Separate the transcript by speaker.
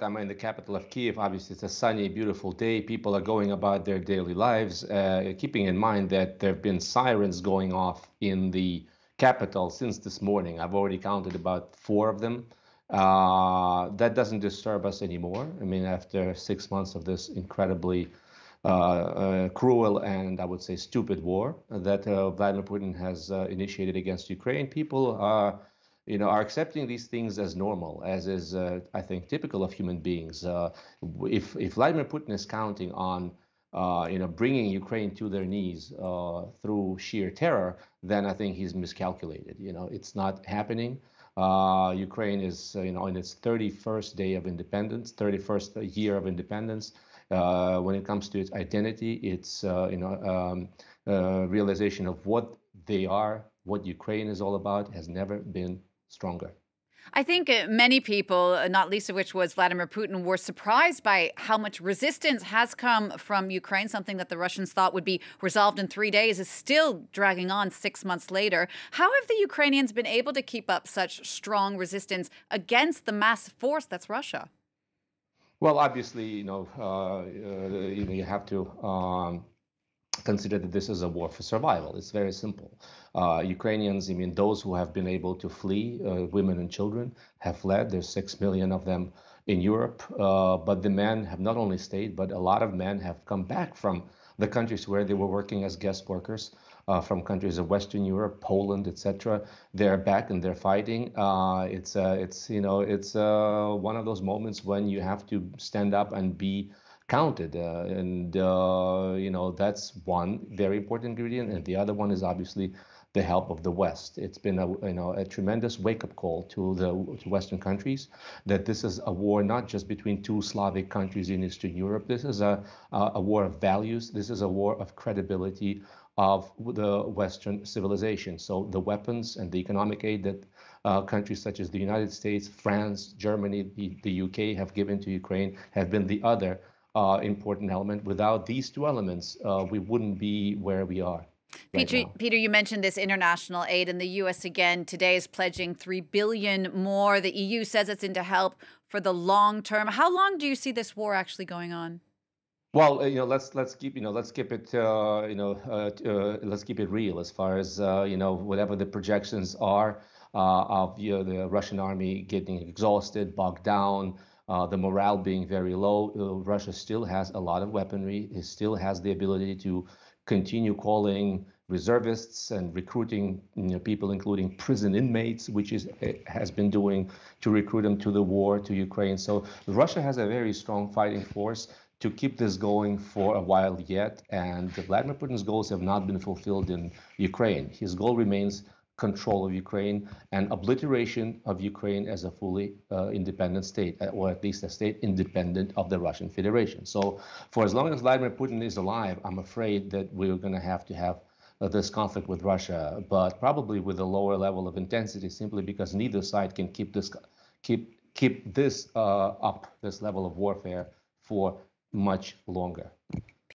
Speaker 1: I'm in the capital of Kiev. Obviously, it's a sunny, beautiful day. People are going about their daily lives, keeping in mind that there have been sirens going off in the capital since this morning. I've already counted about 4 of them. That doesn't disturb us anymore. I mean, after 6 months of this incredibly cruel and I would say stupid war that Vladimir Putin has initiated against Ukraine, people are accepting these things as normal, as is, I think, typical of human beings. If Vladimir Putin is counting on, bringing Ukraine to their knees through sheer terror, then I think he's miscalculated. It's not happening. Ukraine is, in its 31st day of independence, 31st year of independence. When it comes to its identity, its realization of what they are, what Ukraine is all about, has never been stronger.
Speaker 2: I think many people, not least of which was Vladimir Putin, were surprised by how much resistance has come from Ukraine. Something that the Russians thought would be resolved in 3 days is still dragging on 6 months later. How have the Ukrainians been able to keep up such strong resistance against the massive force that's Russia?
Speaker 1: Well, obviously, you have to consider that this is a war for survival. It's very simple. Ukrainians, I mean, those who have been able to flee, women and children, have fled. There's 6 million of them in Europe. But the men have not only stayed, but a lot of men have come back from the countries where they were working as guest workers, from countries of Western Europe, Poland, etc. They're back and they're fighting. It's one of those moments when you have to stand up and be counted, that's one very important ingredient, and the other one is obviously the help of the West. It's been a tremendous wake-up call to Western countries that this is a war not just between 2 Slavic countries in Eastern Europe. This is a war of values. This is a war of credibility of the Western civilization. So the weapons and the economic aid that countries such as the United States, France, Germany, the UK have given to Ukraine have been the other important element. Without these 2 elements, we wouldn't be where we are right now.
Speaker 2: Peter, you mentioned this international aid, and the U.S. again today is pledging $3 billion more. The EU says it's into help for the long term. How long do you see this war actually going on?
Speaker 1: Well, let's keep it let's keep it real as far as whatever the projections are of the Russian army getting exhausted, bogged down, the morale being very low. Russia still has a lot of weaponry. It still has the ability to continue calling reservists and recruiting people, including prison inmates, which it has been doing to recruit them to the war, to Ukraine. So Russia has a very strong fighting force to keep this going for a while yet. And Vladimir Putin's goals have not been fulfilled in Ukraine. His goal remains control of Ukraine and obliteration of Ukraine as a fully independent state, or at least a state independent of the Russian Federation. So for as long as Vladimir Putin is alive, I'm afraid that we're going to have this conflict with Russia, but probably with a lower level of intensity, simply because neither side can keep this up, this level of warfare, for much longer.